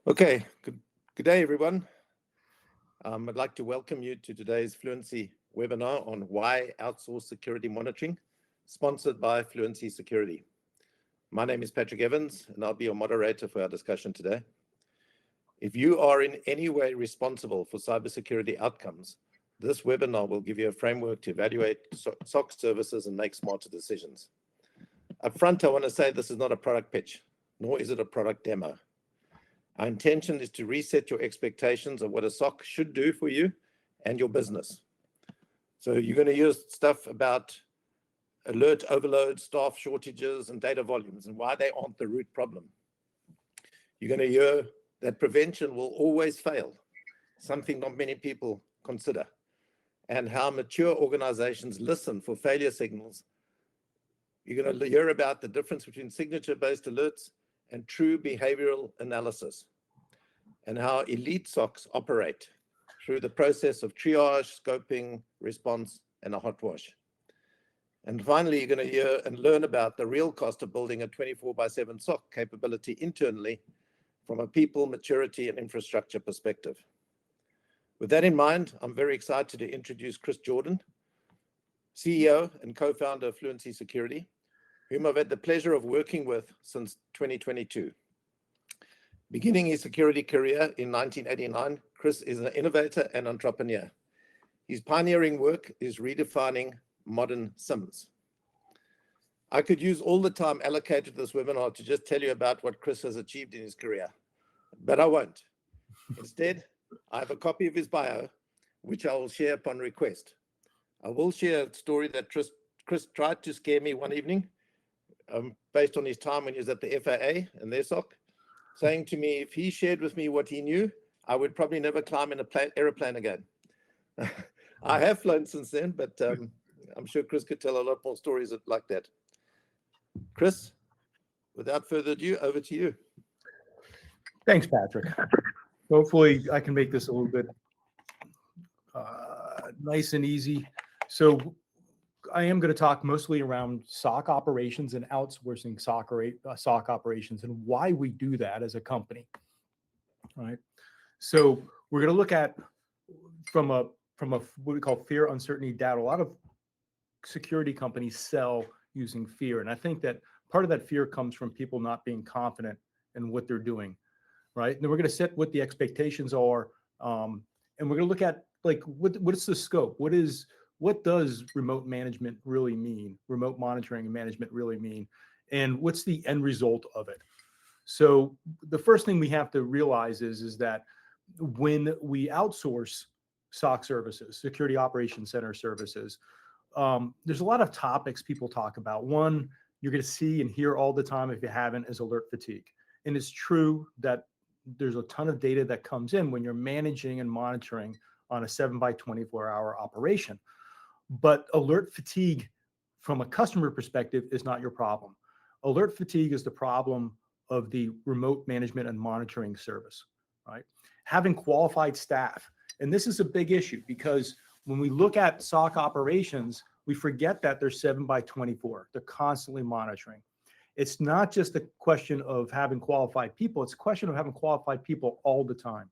Okay, good day, everyone. I'd like to welcome you to today's Fluency webinar on why outsource security monitoring, sponsored by Fluency Security. My name is Patrick Evans, and I'll be your moderator for our discussion today. If you are in any way responsible for cybersecurity outcomes, this webinar will give you a framework to evaluate SOC services and make smarter decisions. Up front, I want to say this is not a product pitch, nor is it a product demo. Our intention is to reset your expectations of what a SOC should do for you and your business. So you're going to hear stuff about alert overload, staff shortages, and data volumes, and why they aren't the root problem. You're going to hear that prevention will always fail, something not many people consider, and how mature organizations listen for failure signals. You're going to hear about the difference between signature-based alerts and true behavioral analysis, and how elite SOCs operate through the process of triage, scoping, response, and a hot wash. And finally, you're going to hear and learn about the real cost of building a 24/7 SOC capability internally from a people, maturity, and infrastructure perspective. With that in mind, I'm very excited to introduce Chris Jordan, CEO and co-founder of Fluency Security, whom I've had the pleasure of working with since 2022. Beginning his security career in 1989, Chris is an innovator and entrepreneur. His pioneering work is redefining modern SIMs. I could use all the time allocated to this webinar to just tell you about what Chris has achieved in his career, but I won't. Instead, I have a copy of his bio, which I will share upon request. I will share a story that Chris tried to scare me one evening, based on his time when he was at the FAA and their SOC, saying to me, if he shared with me what he knew, I would probably never climb in an airplane again. I have flown since then, but I'm sure Chris could tell a lot more stories like that. Chris, without further ado, over to you. Thanks, Patrick. Hopefully I can make this a little bit nice and easy. So I am going to talk mostly around SOC operations and outsourcing SOC operations and why we do that as a company. All right. So we're going to look at from a what we call fear, uncertainty, doubt. A lot of security companies sell using fear, and I think that part of that fear comes from people not being confident in what they're doing. Right. And then we're going to set what the expectations are, and we're going to look at like what's the scope? What does remote management really mean? Remote monitoring and management really mean? And what's the end result of it? So the first thing we have to realize is that when we outsource SOC services, security operations center services, there's a lot of topics people talk about. One, you're going to see and hear all the time, if you haven't, is alert fatigue. And it's true that there's a ton of data that comes in when you're managing and monitoring on a 7/24-hour operation. But alert fatigue from a customer perspective is not your problem. Alert fatigue is the problem of the remote management and monitoring service, right? Having qualified staff. And this is a big issue because when we look at SOC operations, we forget that they're 7/24. They're constantly monitoring. It's not just a question of having qualified people. It's a question of having qualified people all the time,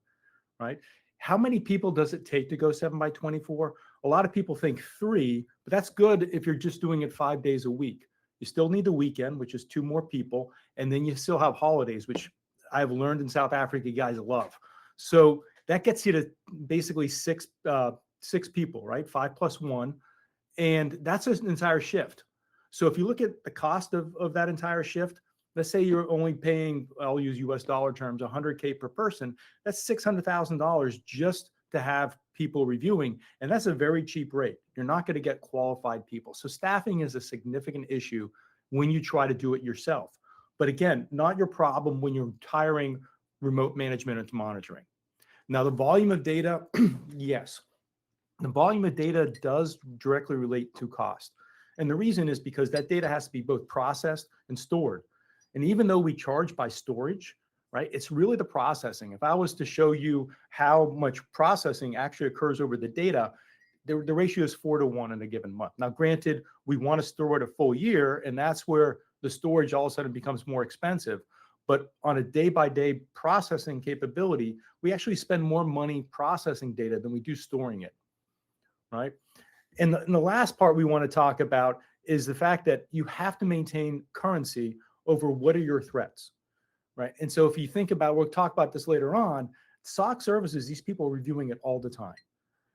right? How many people does it take to go 7/24? A lot of people think 3, but that's good if you're just doing it 5 days a week. You still need the weekend, which is 2 more people, and then you still have holidays, which I've learned in South Africa, you guys love. So that gets you to basically six people, right? 5 plus 1, and that's an entire shift. So if you look at the cost of that entire shift, let's say you're only paying, I'll use US dollar terms, $100K per person. That's $600,000 just to have people reviewing. And that's a very cheap rate. You're not going to get qualified people. So staffing is a significant issue when you try to do it yourself. But again, not your problem when you're hiring remote management and monitoring. Now, the volume of data, yes, the volume of data does directly relate to cost. And the reason is because that data has to be both processed and stored. And even though we charge by storage, right, it's really the processing. If I was to show you how much processing actually occurs over the data, the ratio is 4 to 1 in a given month. Now, granted, we want to store it a full year, and that's where the storage all of a sudden becomes more expensive. But on a day-by-day processing capability, we actually spend more money processing data than we do storing it, right? And the last part we want to talk about is the fact that you have to maintain currency over what are your threats, right? And so if you think about, we'll talk about this later on, SOC services, these people are reviewing it all the time.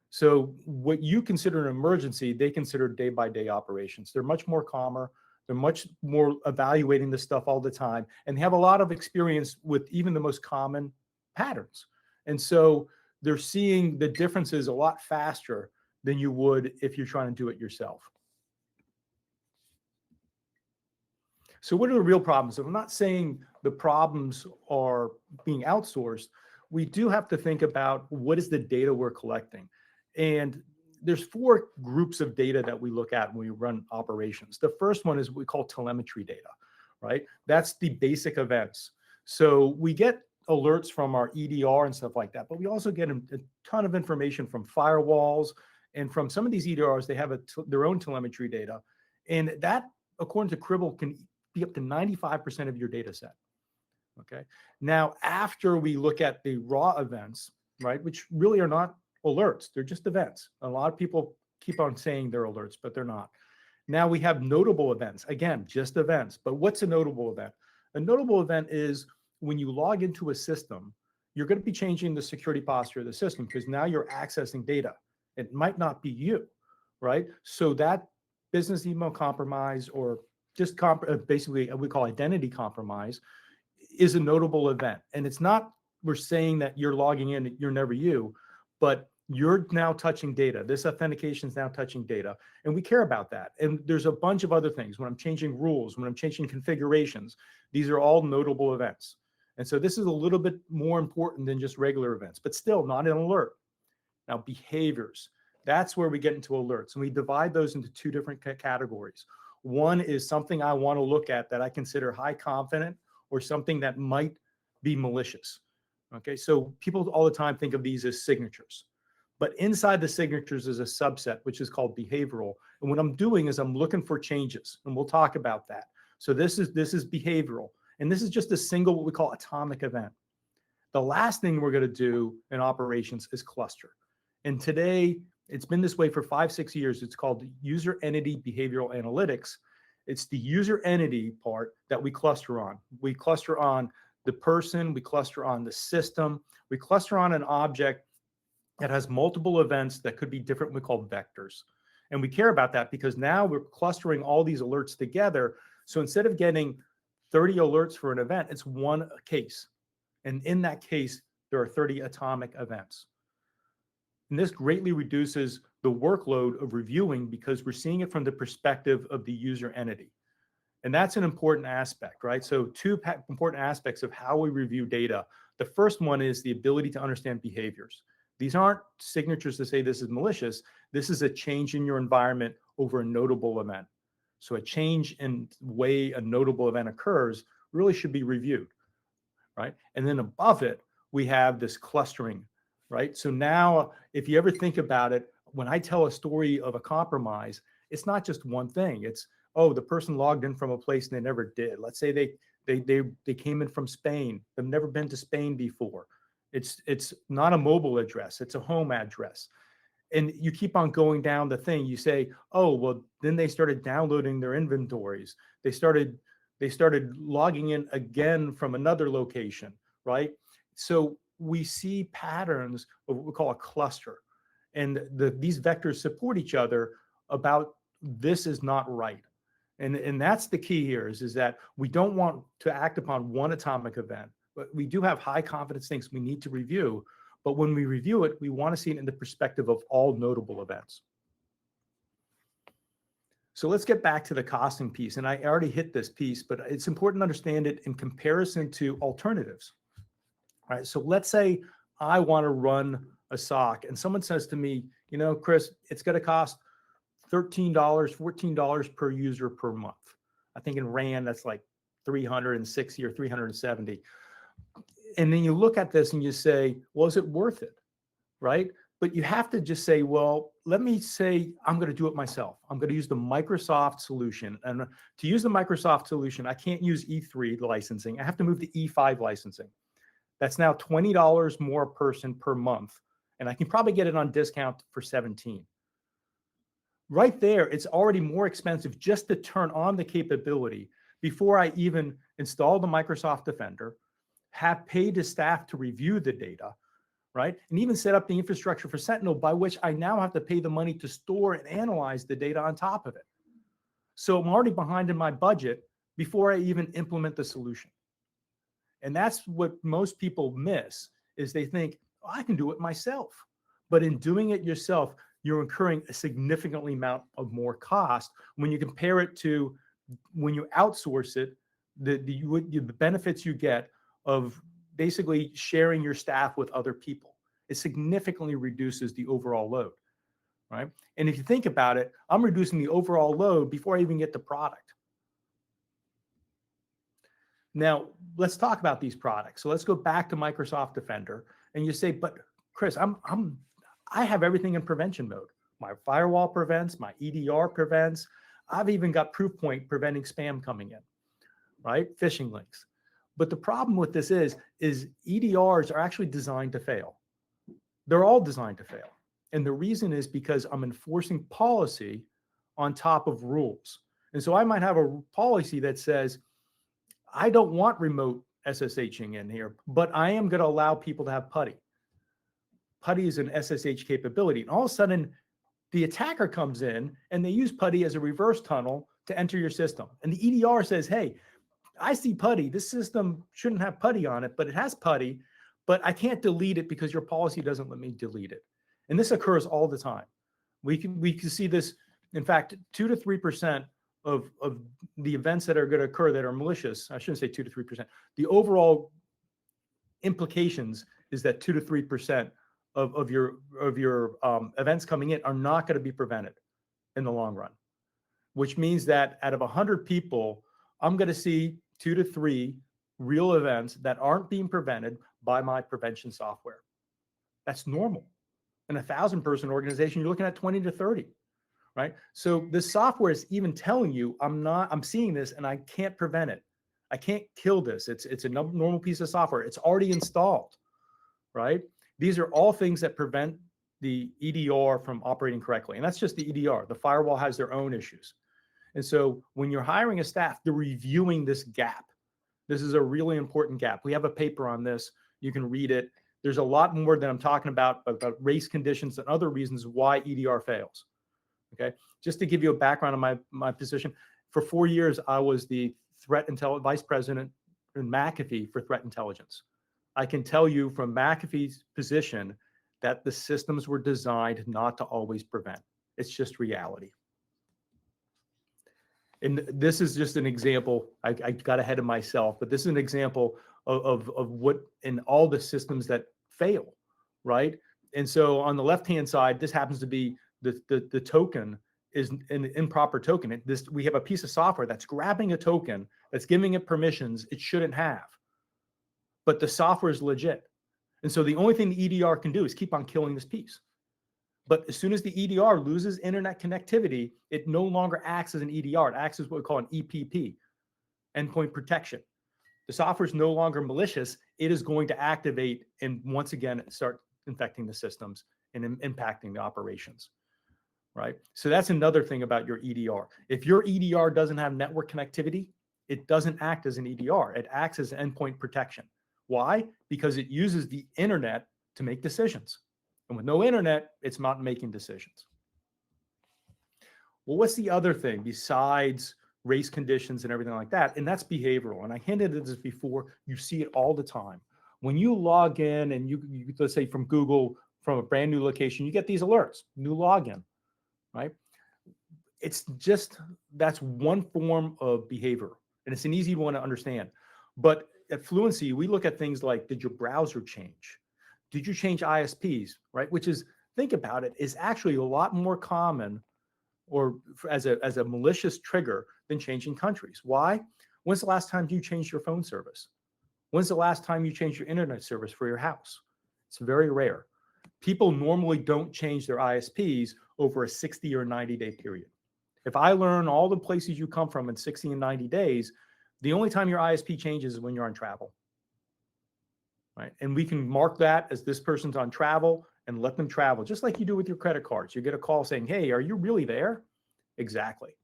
So what you consider an emergency, they consider day-by-day operations. They're much more calmer. They're much more evaluating this stuff all the time. And they have a lot of experience with even the most common patterns. And so they're seeing the differences a lot faster than you would if you're trying to do it yourself. So what are the real problems? I'm not saying the problems are being outsourced. We do have to think about what is the data we're collecting. And there's 4 groups of data that we look at when we run operations. The first one is what we call telemetry data, right? That's the basic events. So we get alerts from our EDR and stuff like that, but we also get a ton of information from firewalls, and from some of these EDRs, they have their own telemetry data. And that, according to Cribble, can be up to 95% of your data set. Okay. Now, after we look at the raw events, right, which really are not alerts, they're just events. A lot of people keep on saying they're alerts, but they're not. Now we have notable events. Again, just events. But what's a notable event? A notable event is when you log into a system, you're going to be changing the security posture of the system because now you're accessing data. It might not be you, right? So that business email compromise, or just basically we call identity compromise, is a notable event. And it's not, we're saying that you're logging in, you're never you, but you're now touching data. This authentication is now touching data. And we care about that. And there's a bunch of other things. When I'm changing rules, when I'm changing configurations, these are all notable events. And so this is a little bit more important than just regular events, but still not an alert. Now, behaviors, that's where we get into alerts. And we divide those into 2 different categories. One is something I want to look at that I consider high confident, or something that might be malicious. Okay, so people all the time think of these as signatures. But inside the signatures is a subset, which is called behavioral. And what I'm doing is I'm looking for changes, and we'll talk about that. So this is behavioral. And this is just a single, what we call atomic event. The last thing we're going to do in operations is cluster. And today, it's been this way for 5-6 years. It's called user entity behavioral analytics. It's the user entity part that we cluster on. We cluster on the person, we cluster on the system, we cluster on an object that has multiple events that could be different, we call vectors. And we care about that because now we're clustering all these alerts together. So instead of getting 30 alerts for an event, it's one case. And in that case, there are 30 atomic events. And this greatly reduces the workload of reviewing because we're seeing it from the perspective of the user entity. And that's an important aspect, right? So 2 important aspects of how we review data. The first one is the ability to understand behaviors. These aren't signatures to say this is malicious. This is a change in your environment over a notable event. So a change in the way a notable event occurs really should be reviewed, right? And then above it, we have this clustering, right? So now, if you ever think about it, when I tell a story of a compromise, it's not just one thing. It's, oh, the person logged in from a place and they never did. Let's say they came in from Spain. They've never been to Spain before. It's not a mobile address. It's a home address. And you keep on going down the thing. You say, oh, well, then they started downloading their inventories. They started logging in again from another location, right? So we see patterns of what we call a cluster. And these vectors support each other about this is not right. And that's the key here is that we don't want to act upon one atomic event, but we do have high confidence things we need to review. But when we review it, we want to see it in the perspective of all notable events. So let's get back to the costing piece. And I already hit this piece, but it's important to understand it in comparison to alternatives. All right, so let's say I want to run a SOC and someone says to me, you know, Chris, it's going to cost $13, $14 per user per month. I think in RAND, that's like 360 or 370. And then you look at this and you say, well, is it worth it? Right? But you have to just say, well, let me say I'm going to do it myself. I'm going to use the Microsoft solution. And to use the Microsoft solution, I can't use E3 licensing. I have to move to E5 licensing. That's now $20 more person per month. And I can probably get it on discount for 17. Right there, it's already more expensive just to turn on the capability before I even install the Microsoft Defender, have paid the staff to review the data, right? And even set up the infrastructure for Sentinel, by which I now have to pay the money to store and analyze the data on top of it. So I'm already behind in my budget before I even implement the solution. And that's what most people miss, is they think, oh, I can do it myself. But in doing it yourself, you're incurring a significantly amount of more cost when you compare it to when you outsource it, the benefits you get of basically sharing your staff with other people. It significantly reduces the overall load, right? And if you think about it, I'm reducing the overall load before I even get the product. Now, let's talk about these products. So let's go back to Microsoft Defender. And you say, but Chris, I have everything in prevention mode. My firewall prevents, my EDR prevents. I've even got Proofpoint preventing spam coming in, right? Phishing links. But the problem with this is EDRs are actually designed to fail. They're all designed to fail. And the reason is because I'm enforcing policy on top of rules. And so I might have a policy that says, I don't want remote SSHing in here, but I am going to allow people to have PuTTY. PuTTY is an SSH capability. And all of a sudden, the attacker comes in and they use PuTTY as a reverse tunnel to enter your system. And the EDR says, hey, I see PuTTY. This system shouldn't have PuTTY on it, but it has PuTTY, but I can't delete it because your policy doesn't let me delete it. And this occurs all the time. We can see this, in fact, 2 to 3% of the events that are going to occur that are malicious. I shouldn't say 2 to 3%. The overall implications is that 2 to 3% of your events coming in are not going to be prevented in the long run, which means that out of 100 people, I'm going to see 2 to 3 real events that aren't being prevented by my prevention software. That's normal. In a 1,000-person organization, you're looking at 20 to 30, right? So this software is even telling you, I'm seeing this and I can't prevent it. I can't kill this. It's a normal piece of software. It's already installed, right? These are all things that prevent the EDR from operating correctly. And that's just the EDR. The firewall has their own issues. And so when you're hiring a staff, they're reviewing this gap. This is a really important gap. We have a paper on this. You can read it. There's a lot more that I'm talking about race conditions and other reasons why EDR fails. Okay. Just to give you a background on my position, for 4 years, I was the vice president in McAfee for threat intelligence. I can tell you from McAfee's position that the systems were designed not to always prevent. It's just reality. And this is just an example. I got ahead of myself, but this is an example of what in all the systems that fail, right? And so on the left-hand side, this happens to be the token is an improper token. We have a piece of software that's grabbing a token, that's giving it permissions it shouldn't have, but the software is legit. And so the only thing the EDR can do is keep on killing this piece. But as soon as the EDR loses internet connectivity, it no longer acts as an EDR. It acts as what we call an EPP, endpoint protection. The software is no longer malicious. It is going to activate and once again start infecting the systems and impacting the operations, right? So that's another thing about your EDR. If your EDR doesn't have network connectivity, it doesn't act as an EDR. It acts as endpoint protection. Why? Because it uses the internet to make decisions. And with no internet, it's not making decisions. Well, what's the other thing besides race conditions and everything like that? And that's behavioral. And I hinted at this before. You see it all the time. When you log in and you let's say from Google, from a brand new location, you get these alerts, new login, right? It's just, that's one form of behavior. And it's an easy one to understand. But at Fluency, we look at things like, did your browser change? Did you change ISPs, right? Which is, think about it, is actually a lot more common or as a malicious trigger than changing countries. Why? When's the last time you changed your phone service? When's the last time you changed your internet service for your house? It's very rare. People normally don't change their ISPs over a 60 or 90-day period. If I learn all the places you come from in 60 and 90 days, the only time your ISP changes is when you're on travel, right? And we can mark that as this person's on travel and let them travel, just like you do with your credit cards. You get a call saying, hey, are you really there? Exactly.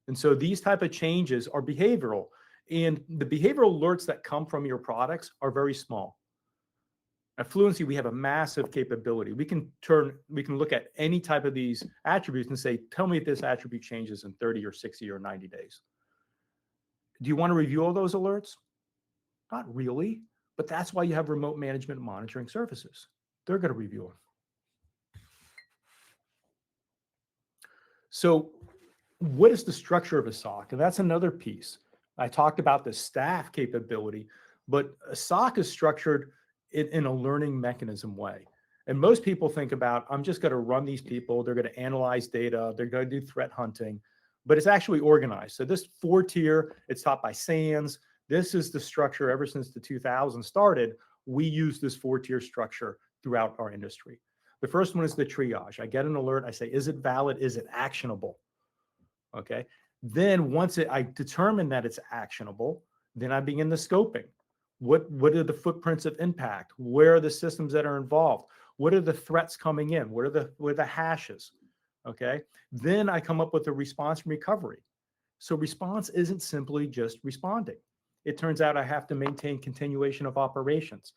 And so these type of changes are behavioral, and the behavioral alerts that come from your products are very small. At Fluency, we have a massive capability. We can look at any type of these attributes and say, tell me if this attribute changes in 30 or 60 or 90 days. Do you want to review all those alerts? Not really, but that's why you have remote management and monitoring services. They're going to review them. So what is the structure of a SOC? And that's another piece. I talked about the staff capability, but a SOC is structured in a learning mechanism way. And most people think about, I'm just going to run these people. They're going to analyze data. They're going to do threat hunting, but it's actually organized. So this 4-tier, it's taught by SANS. This is the structure ever since the 2000s started. We use this 4-tier structure throughout our industry. The first one is the triage. I get an alert. I say, is it valid? Is it actionable? Okay. Then once I determine that it's actionable, then I begin the scoping. What are the footprints of impact? Where are the systems that are involved? What are the threats coming in? What are the hashes? Okay. Then I come up with a response and recovery. So response isn't simply just responding. It turns out I have to maintain continuation of operations.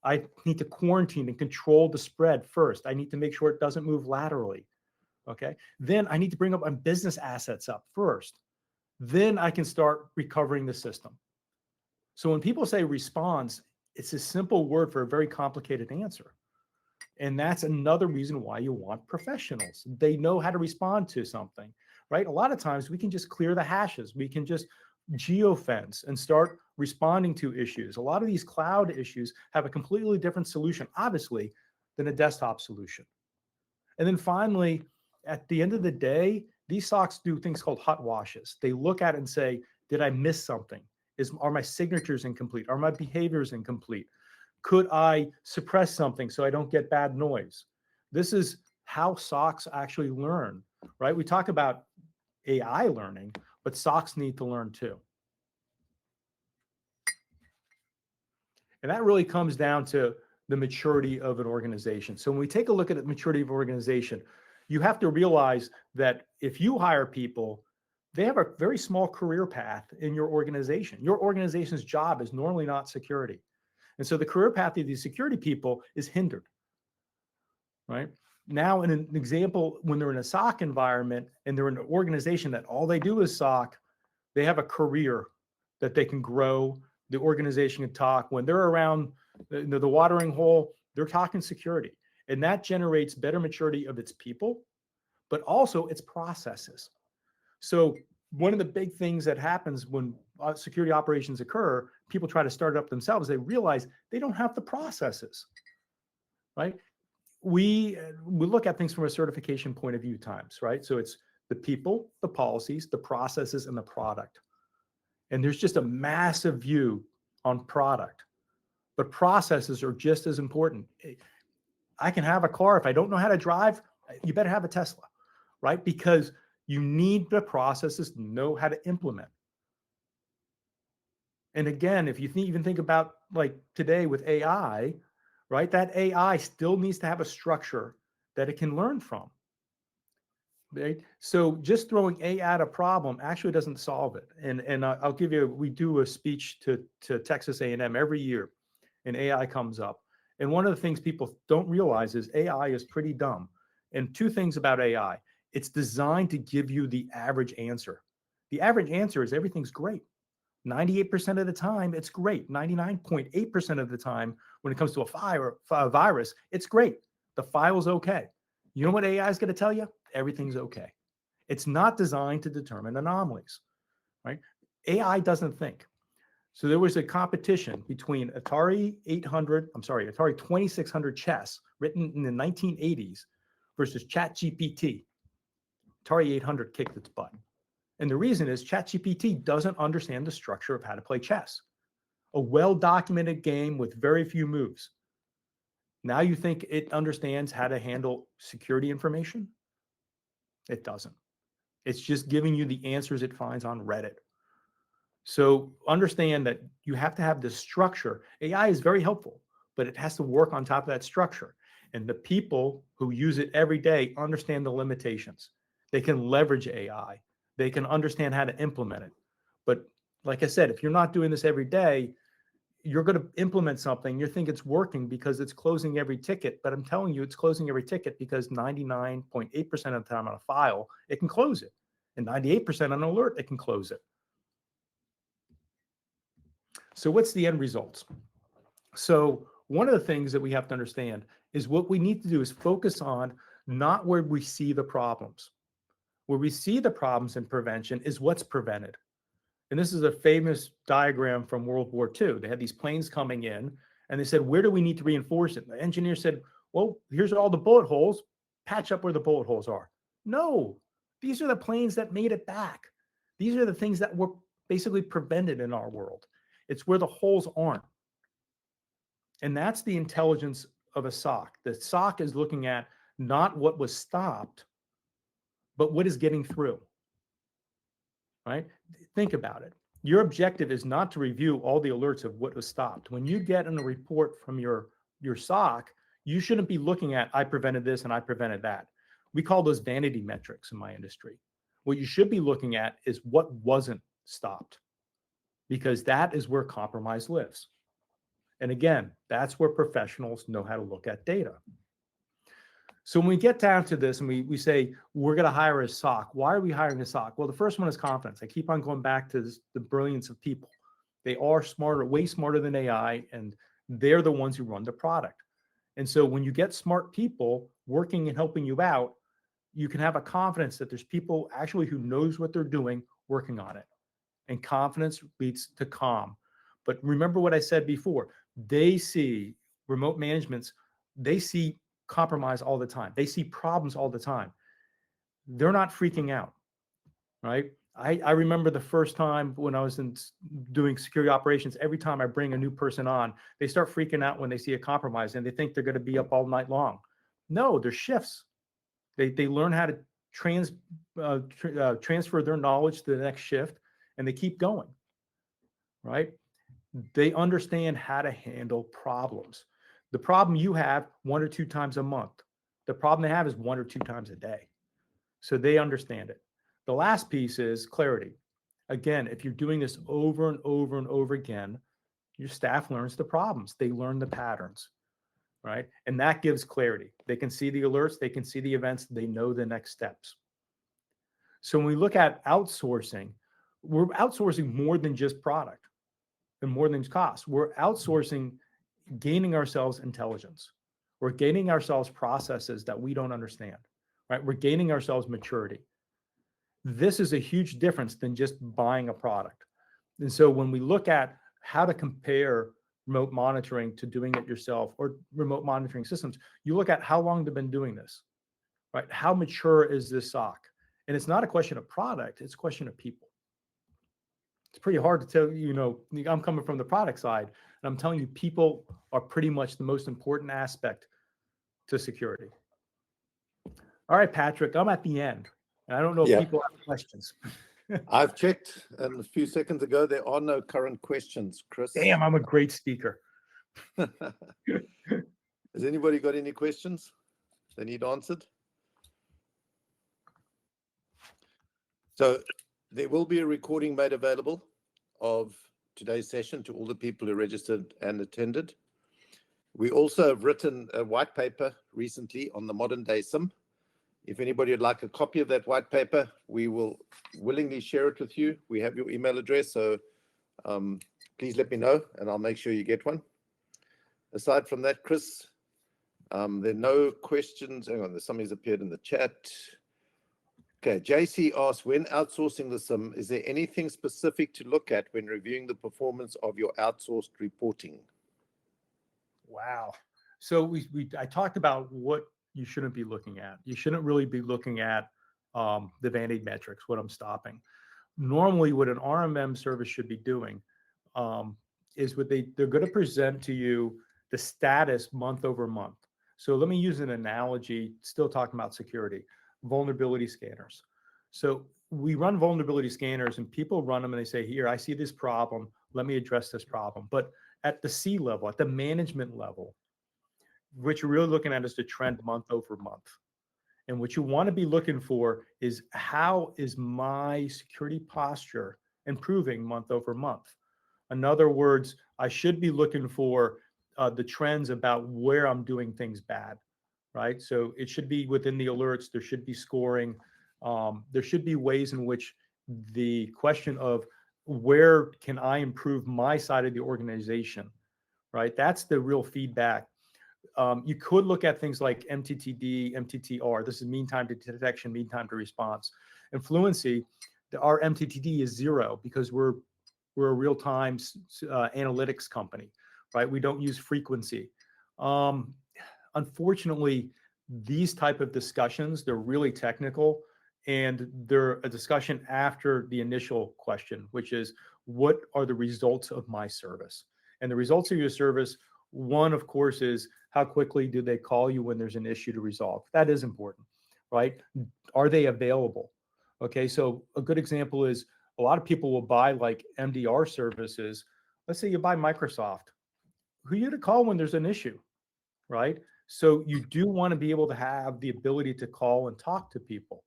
I need to quarantine and control the spread first. I need to make sure it doesn't move laterally. Okay. Then I need to bring up my business assets up first. Then I can start recovering the system. So when people say response, it's a simple word for a very complicated answer. And that's another reason why you want professionals. They know how to respond to something, right? A lot of times we can just clear the hashes. We can just geofence and start responding to issues. A lot of these cloud issues have a completely different solution, obviously, than a desktop solution. And then finally, at the end of the day, these SOCs do things called hot washes. They look at it and say, did I miss something? Are my signatures incomplete? Are my behaviors incomplete? Could I suppress something so I don't get bad noise? This is how SOCs actually learn, right? We talk about AI learning, but SOCs need to learn too. And that really comes down to the maturity of an organization. So when we take a look at the maturity of an organization, you have to realize that if you hire people, they have a very small career path in your organization. Your organization's job is normally not security. And so the career path of these security people is hindered, right? Now, in an example, when they're in a SOC environment and they're in an organization that all they do is SOC, they have a career that they can grow. The organization can talk. When they're around the watering hole, they're talking security. And that generates better maturity of its people, but also its processes. So one of the big things that happens when security operations occur, people try to start it up themselves. They realize they don't have the processes, right? We look at things from a certification point of view times, right? So it's the people, the policies, the processes, and the product. And there's just a massive view on product, but processes are just as important. I can have a car. If I don't know how to drive, you better have a Tesla, right? Because you need the processes to know how to implement. And again, if you even think about like today with AI, right? That AI still needs to have a structure that it can learn from. Right? So just throwing AI at a problem actually doesn't solve it. And I'll give you, we do a speech to Texas A&M every year, and AI comes up. And one of the things people don't realize is AI is pretty dumb. And two things about AI. It's designed to give you the average answer. The average answer is everything's great. 98% of the time, it's great. 99.8% of the time, when it comes to a virus, it's great. The file's okay. You know what AI is going to tell you? Everything's okay. It's not designed to determine anomalies, right? AI doesn't think. So there was a competition between Atari 2600 chess written in the 1980s versus ChatGPT. Atari 800 kicked its butt. And the reason is ChatGPT doesn't understand the structure of how to play chess. A well-documented game with very few moves. Now you think it understands how to handle security information? It doesn't. It's just giving you the answers it finds on Reddit. So understand that you have to have this structure. AI is very helpful, but it has to work on top of that structure. And the people who use it every day understand the limitations. They can leverage AI. They can understand how to implement it. But like I said, if you're not doing this every day, you're going to implement something. You think it's working because it's closing every ticket. But I'm telling you, it's closing every ticket because 99.8% of the time on a file, it can close it. And 98% on an alert, it can close it. So what's the end results? So one of the things that we have to understand is what we need to do is focus on not where we see the problems. Where we see the problems in prevention is what's prevented. And this is a famous diagram from World War II. They had these planes coming in and they said, where do we need to reinforce it? And the engineer said, well, here's all the bullet holes. Patch up where the bullet holes are. No, these are the planes that made it back. These are the things that were basically prevented in our world. It's where the holes aren't. And that's the intelligence of a SOC. The SOC is looking at not what was stopped, but what is getting through, right? Think about it. Your objective is not to review all the alerts of what was stopped. When you get in a report from your SOC, you shouldn't be looking at, I prevented this and I prevented that. We call those vanity metrics in my industry. What you should be looking at is what wasn't stopped, because that is where compromise lives. And again, that's where professionals know how to look at data. So when we get down to this and we say, we're going to hire a SOC, why are we hiring a SOC? Well, the first one is confidence. I keep on going back to this, the brilliance of people. They are smarter, way smarter than AI, and they're the ones who run the product. And so when you get smart people working and helping you out, you can have a confidence that there's people actually who knows what they're doing working on it. And confidence leads to calm. But remember what I said before, they see remote managements, they see compromise all the time. They see problems all the time. They're not freaking out, right? I remember the first time when I was doing security operations, every time I bring a new person on, they start freaking out when they see a compromise and they think they're going to be up all night long. No, there's shifts. They learn how to transfer their knowledge to the next shift, and they keep going, right? They understand how to handle problems. The problem you have 1 or 2 times a month. The problem they have is 1 or 2 times a day. So they understand it. The last piece is clarity. Again, if you're doing this over and over and over again, your staff learns the problems. They learn the patterns, right? And that gives clarity. They can see the alerts. They can see the events. They know the next steps. So when we look at outsourcing, we're outsourcing more than just product and more than cost. We're outsourcing gaining ourselves intelligence. We're gaining ourselves processes that we don't understand, right? We're gaining ourselves maturity. This is a huge difference than just buying a product. And so when we look at how to compare remote monitoring to doing it yourself or remote monitoring systems, you look at how long they've been doing this, right? How mature is this SOC? And it's not a question of product, it's a question of people. It's pretty hard to tell, I'm coming from the product side, and I'm telling you, people are pretty much the most important aspect to security. All right, Patrick, I'm at the end. And I don't know if people have questions. I've checked, and a few seconds ago, there are no current questions, Chris. Damn, I'm a great speaker. Has anybody got any questions they need answered? So there will be a recording made available of today's session to all the people who registered and attended. We also have written a white paper recently on the modern day SIM. If anybody would like a copy of that white paper, we will willingly share it with you. We have your email address, so please let me know and I'll make sure you get one. Aside from that, Chris, there are no questions. Hang on, somebody's appeared in the chat. Okay, JC asks, when outsourcing the SIM, is there anything specific to look at when reviewing the performance of your outsourced reporting? Wow. So I talked about what you shouldn't be looking at. You shouldn't really be looking at the vanity metrics, what I'm stopping. Normally, what an RMM service should be doing is they're going to present to you the status month over month. So let me use an analogy, still talking about security, vulnerability scanners. So we run vulnerability scanners and people run them and they say, here, I see this problem. Let me address this problem. But at the C level, at the management level, what you're really looking at is the trend month over month. And what you want to be looking for is, how is my security posture improving month over month? In other words, I should be looking for the trends about where I'm doing things bad, right? So it should be within the alerts. There should be scoring. There should be ways in which the question of where can I improve my side of the organization, right? That's the real feedback. You could look at things like MTTD, MTTR. This is mean time to detection, mean time to response. And Fluency, our MTTD is 0 because we're a real-time analytics company, right? We don't use frequency. Unfortunately, these type of discussions, they're really technical, and they're a discussion after the initial question, which is, what are the results of my service? And the results of your service, one, of course, is how quickly do they call you when there's an issue to resolve? That is important, right? Are they available? Okay, so a good example is, a lot of people will buy like MDR services. Let's say you buy Microsoft. Who are you to call when there's an issue, right? So you do want to be able to have the ability to call and talk to people.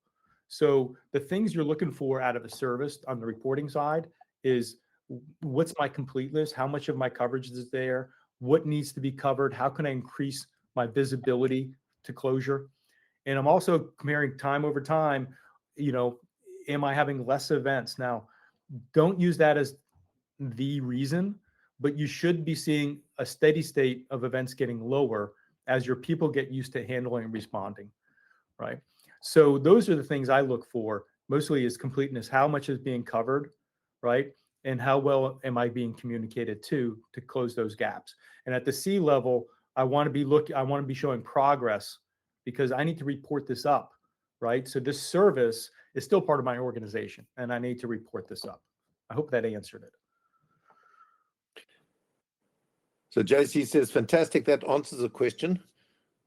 So the things you're looking for out of a service on the reporting side is, what's my completeness? How much of my coverage is there? What needs to be covered? How can I increase my visibility to closure? And I'm also comparing time over time, am I having less events? Now, don't use that as the reason, but you should be seeing a steady state of events getting lower as your people get used to handling and responding, right? So those are the things I look for mostly, is completeness. How much is being covered, right? And how well am I being communicated to close those gaps? And at the C level, I want to be showing progress, because I need to report this up, right? So this service is still part of my organization, and I need to report this up. I hope that answered it. So JC says, fantastic, that answers the question.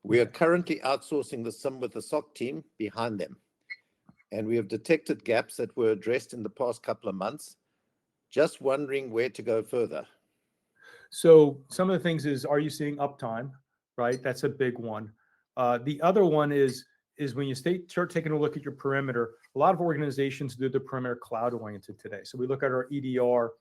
We are currently outsourcing the SIM with the SOC team behind them, and we have detected gaps that were addressed in the past couple of months. Just wondering where to go further. So some of the things is, are you seeing uptime, right? That's a big one. The other one is when you start taking a look at your perimeter, a lot of organizations do the perimeter cloud oriented today. So we look at our EDR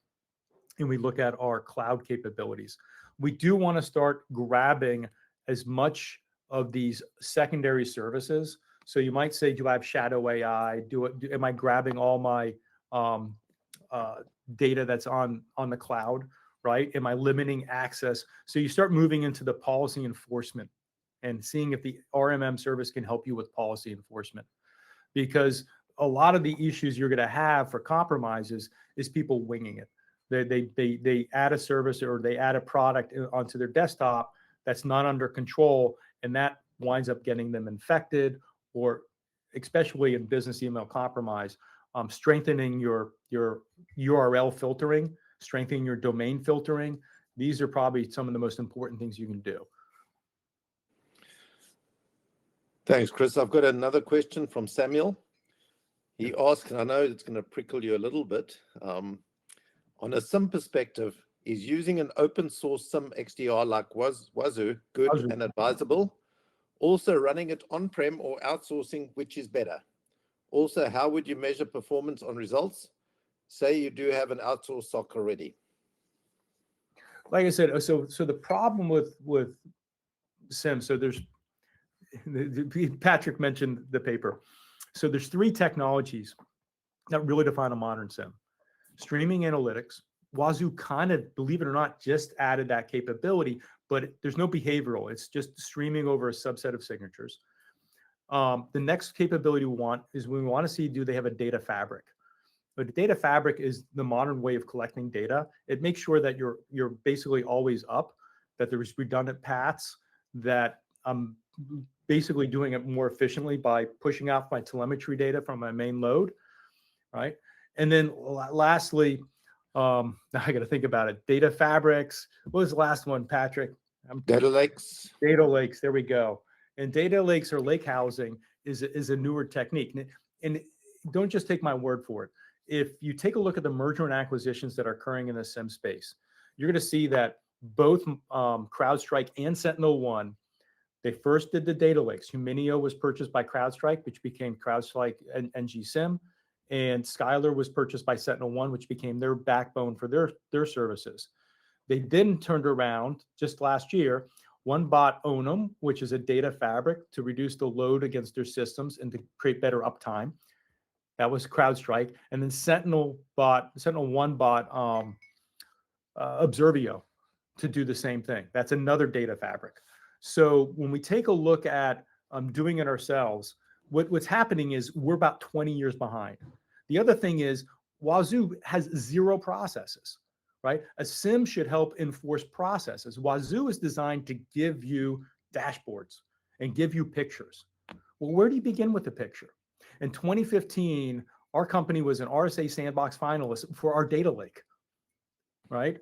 and we look at our cloud capabilities. We do want to start grabbing as much of these secondary services. So you might say, do I have shadow AI? Am I grabbing all my data that's on the cloud, right? Am I limiting access? So you start moving into the policy enforcement and seeing if the RMM service can help you with policy enforcement. Because a lot of the issues you're going to have for compromises is people winging it. They add a service or they add a product onto their desktop that's not under control, and that winds up getting them infected, or especially in business email compromise, strengthening your URL filtering, strengthening your domain filtering. These are probably some of the most important things you can do. Thanks, Chris. I've got another question from Samuel. He asked, and I know it's going to prickle you a little bit, on a SIM perspective, is using an open source SIM XDR like Wazoo good and advisable? Also, running it on-prem or outsourcing, which is better? Also, how would you measure performance on results? Say you do have an outsourced SOC already. Like I said, so the problem with SIM, so there's, Patrick mentioned the paper. So there's 3 technologies that really define a modern SIM. Streaming analytics. Wazoo kind of, believe it or not, just added that capability, but there's no behavioral. It's just streaming over a subset of signatures. The next capability we want is, we want to see, do they have a data fabric? But the data fabric is the modern way of collecting data. It makes sure that you're basically always up, that there's redundant paths, that I'm basically doing it more efficiently by pushing out my telemetry data from my main load, right? And then lastly, now I got to think about it. Data fabrics. What was the last one, Patrick? Data lakes. Data lakes, there we go. And data lakes or lake housing is a newer technique. And don't just take my word for it. If you take a look at the merger and acquisitions that are occurring in the SIM space, you're going to see that both CrowdStrike and SentinelOne, they first did the data lakes. Huminio was purchased by CrowdStrike, which became CrowdStrike and NGSIM, and Skylar was purchased by SentinelOne, which became their backbone for their services. They then turned around just last year. One bought Onum, which is a data fabric to reduce the load against their systems and to create better uptime. That was CrowdStrike. And then SentinelOne bought Observio to do the same thing. That's another data fabric. So when we take a look at doing it ourselves, what's happening is we're about 20 years behind. The other thing is Wazoo has 0 processes, right? A SIM should help enforce processes. Wazoo is designed to give you dashboards and give you pictures. Well, where do you begin with the picture? In 2015, our company was an RSA Sandbox finalist for our data lake, right?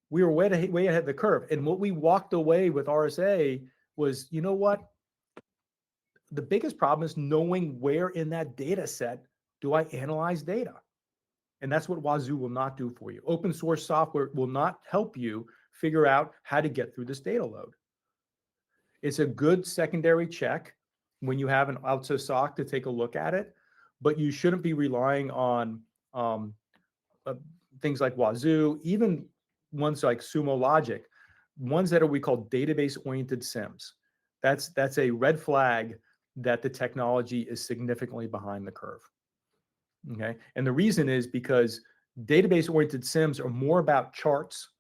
We were way ahead of the curve. And what we walked away with RSA was, you know what? The biggest problem is knowing where in that data set do I analyze data? And that's what Wazoo will not do for you. Open source software will not help you figure out how to get through this data load. It's a good secondary check when you have an outsourced SOC to take a look at it, but you shouldn't be relying on things like Wazoo, even ones like Sumo Logic, ones that are we call database-oriented SIMs. That's a red flag that the technology is significantly behind the curve. Okay, and the reason is because database-oriented SIMs are more about charts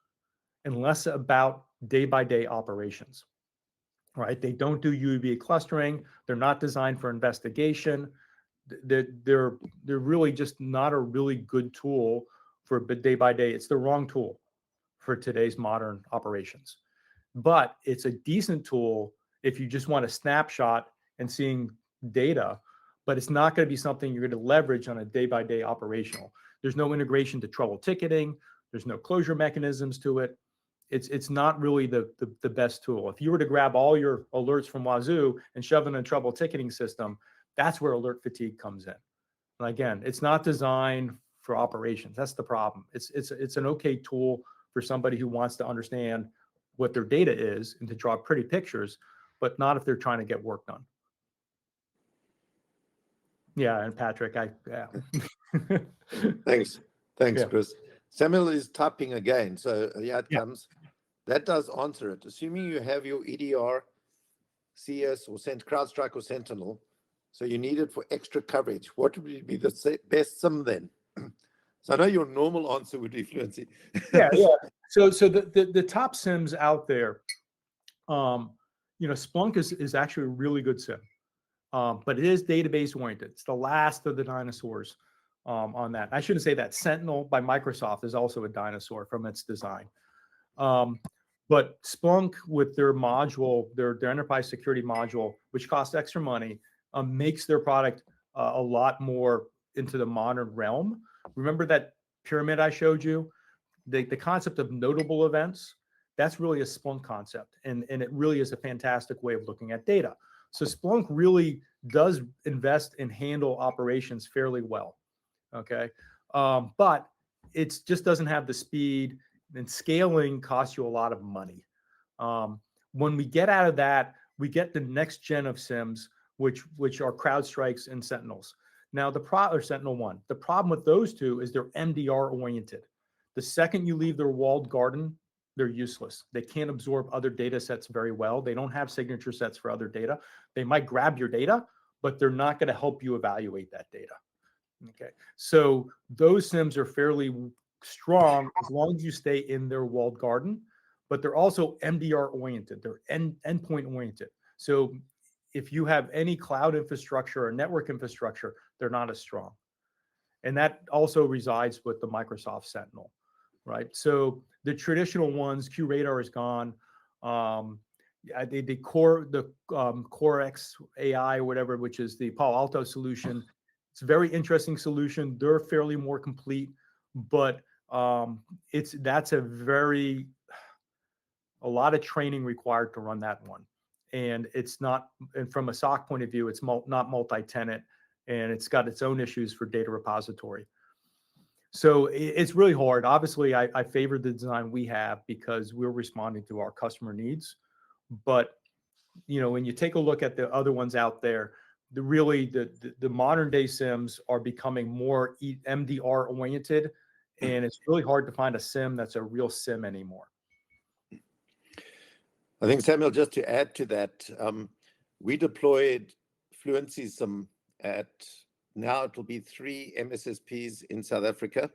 and less about day-by-day operations. Right? They don't do UEBA clustering. They're not designed for investigation. They're really just not a really good tool for day-by-day. It's the wrong tool for today's modern operations. But it's a decent tool if you just want a snapshot and seeing data, but it's not going to be something you're going to leverage on a day-by-day operational. There's no integration to trouble ticketing. There's no closure mechanisms to it. It's not really the best tool. If you were to grab all your alerts from Wazoo and shove them in a trouble ticketing system, that's where alert fatigue comes in. And again, it's not designed for operations. That's the problem. It's an okay tool for somebody who wants to understand what their data is and to draw pretty pictures, but not if they're trying to get work done. Yeah, and Patrick, yeah. Thanks, Yeah. Chris. Samuel is typing again, so yeah, it comes. That does answer it. Assuming you have your EDR, CS, or CrowdStrike or Sentinel, so you need it for extra coverage, what would be the best SIM then? So I know your normal answer would be Fluency. Yeah. So the top SIMs out there, Splunk is actually a really good SIM, but it is database oriented. It's the last of the dinosaurs on that. I shouldn't say that. Sentinel by Microsoft is also a dinosaur from its design. But Splunk with their module, their enterprise security module, which costs extra money, makes their product a lot more into the modern realm. Remember that pyramid I showed you? The concept of notable events, that's really a Splunk concept. And it really is a fantastic way of looking at data. So Splunk really does invest and handle operations fairly well. Okay. But it just doesn't have the speed, and scaling costs you a lot of money. When we get out of that, we get the next gen of SIMs, which are CrowdStrikes and Sentinels. Now, or SentinelOne. The problem with those two is they're MDR oriented. The second you leave their walled garden, they're useless. They can't absorb other data sets very well. They don't have signature sets for other data. They might grab your data, but they're not going to help you evaluate that data. Okay, so those SIMs are fairly strong as long as you stay in their walled garden, but they're also MDR oriented. They're endpoint oriented. So if you have any cloud infrastructure or network infrastructure, they're not as strong. And that also resides with the Microsoft Sentinel, right? So the traditional ones, QRadar is gone. The CoreX AI or whatever, which is the Palo Alto solution. It's a very interesting solution. They're fairly more complete, but that's a very a lot of training required to run that one. And it's not, and from a SOC point of view, it's not multi-tenant, and it's got its own issues for data repository. So it's really hard. Obviously, I favor the design we have because we're responding to our customer needs. But, you know, when you take a look at the other ones out there, the modern day SIMs are becoming more MDR oriented, and it's really hard to find a SIM that's a real SIM anymore. I think, Samuel, just to add to that, we deployed Fluency SIM at, now it will be 3 MSSPs in South Africa,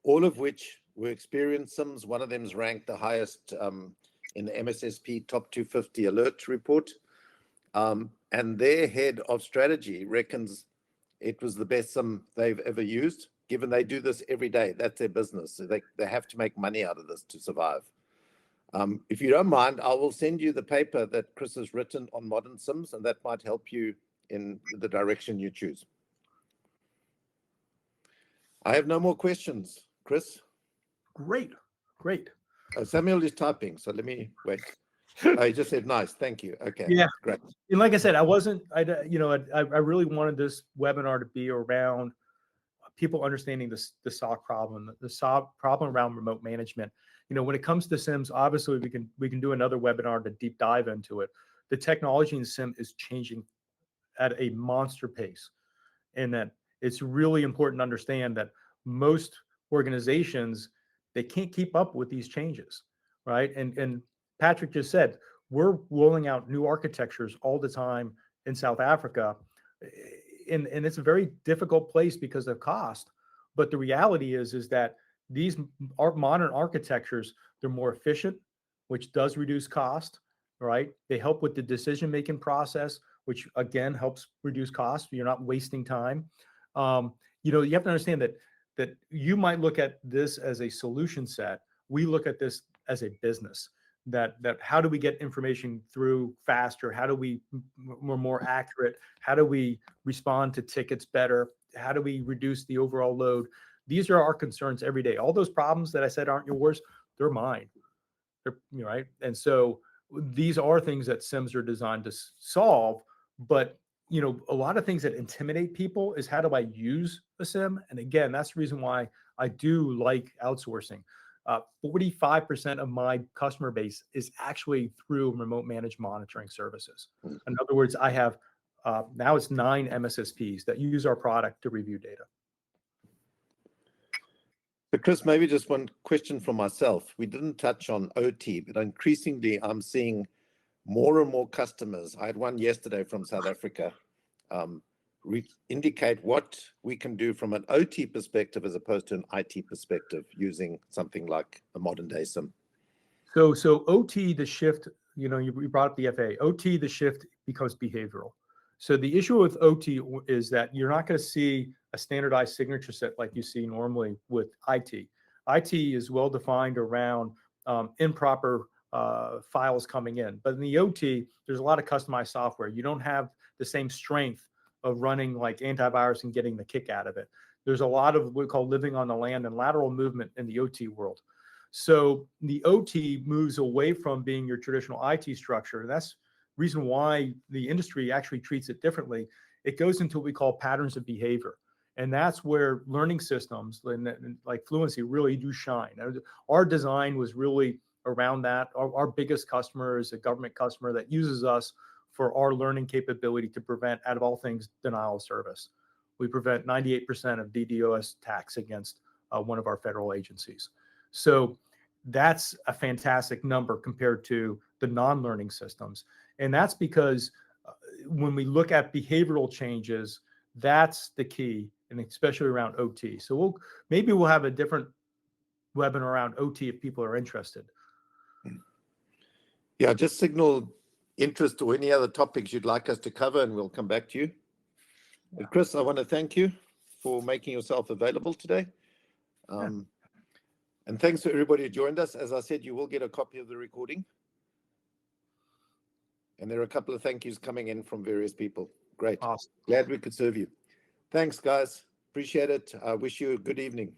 all of which were experienced SIMs. One of them is ranked the highest in the MSSP Top 250 alert report. And their head of strategy reckons it was the best SIM they've ever used, given they do this every day. That's their business. So they have to make money out of this to survive. If you don't mind, I will send you the paper that Chris has written on modern SIMs, and that might help you in the direction you choose. I have no more questions, Chris. Great. Samuel is typing, so let me wait. I just said nice, thank you. Okay, yeah, great. And like I said, I really wanted this webinar to be around people understanding the SOC problem, the SOC problem around remote management. You know, when it comes to SIMs, obviously we can do another webinar to deep dive into it. The technology in SIM is changing at a monster pace, and that it's really important to understand that most organizations, they can't keep up with these changes, right? And Patrick just said, we're rolling out new architectures all the time in South Africa, and it's a very difficult place because of cost. But the reality is that these modern architectures, they're more efficient, which does reduce cost, right? They help with the decision-making process, which again helps reduce cost. You're not wasting time. You know, you have to understand that you might look at this as a solution set. We look at this as a business. That how do we get information through faster? How do we're more accurate? How do we respond to tickets better? How do we reduce the overall load? These are our concerns every day. All those problems that I said aren't yours, they're mine. They're, right? And so these are things that SIMs are designed to solve. But, you know, a lot of things that intimidate people is, how do I use a SIM? And again, that's the reason why I do like outsourcing. 45% of my customer base is actually through remote managed monitoring services. In other words, I have now it's 9 MSSPs that use our product to review data. So Chris, maybe just one question from myself. We didn't touch on OT, but increasingly I'm seeing more and more customers. I had one yesterday from South Africa, indicate what we can do from an OT perspective as opposed to an IT perspective using something like a modern day SIM. So OT, the shift, you know, you brought up the FA. OT, the shift becomes behavioral. So the issue with OT is that you're not going to see a standardized signature set like you see normally with IT. IT is well defined around improper files coming in. But in the OT, there's a lot of customized software. You don't have the same strength of running like antivirus and getting the kick out of it. There's a lot of what we call living on the land and lateral movement in the OT world. So the OT moves away from being your traditional IT structure. And that's the reason why the industry actually treats it differently. It goes into what we call patterns of behavior. And that's where learning systems like Fluency really do shine. Our design was really around that. Our biggest customer is a government customer that uses us for our learning capability to prevent, out of all things, denial of service. We prevent 98% of DDoS attacks against one of our federal agencies. So that's a fantastic number compared to the non-learning systems. And that's because when we look at behavioral changes, that's the key, and especially around OT. So maybe we'll have a different webinar around OT if people are interested. Yeah, just signal interest or any other topics you'd like us to cover, and we'll come back to you. Yeah. Chris, I want to thank you for making yourself available today. And thanks to everybody who joined us. As I said, you will get a copy of the recording. And there are a couple of thank yous coming in from various people. Great. Awesome. Glad we could serve you. Thanks, guys. Appreciate it. I wish you a good evening.